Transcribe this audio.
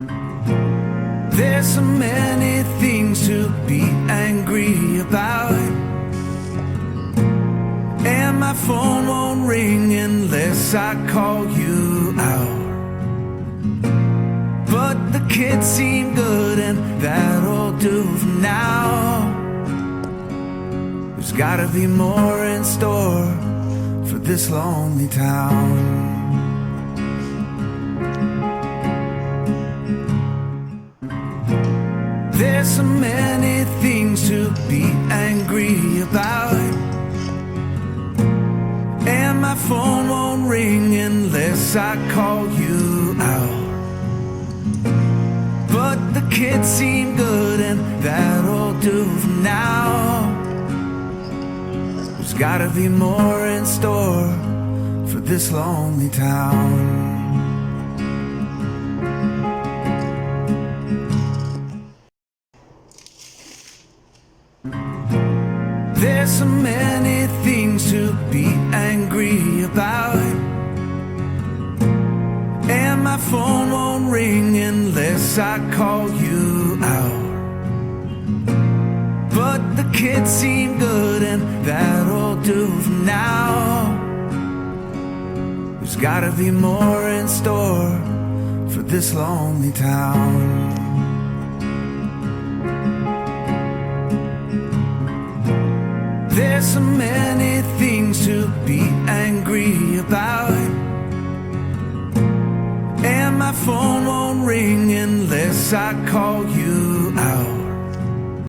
There's so many things to be angry about, and my phone won't ring unless I call you out. But the kids seem good and that'll do for now. There's gotta be more in store for this lonely town. There's so many things to be angry about, and my phone won't ring unless I call you out. But the kids seem good and that'll do for now. There's gotta be more in store for this lonely town. There's so many things to be angry about, and my phone won't ring unless I call you out. But the kids seem good and that'll do for now. There's gotta be more in store for this lonely town. There's so many things to be angry about, and my phone won't ring unless I call you out.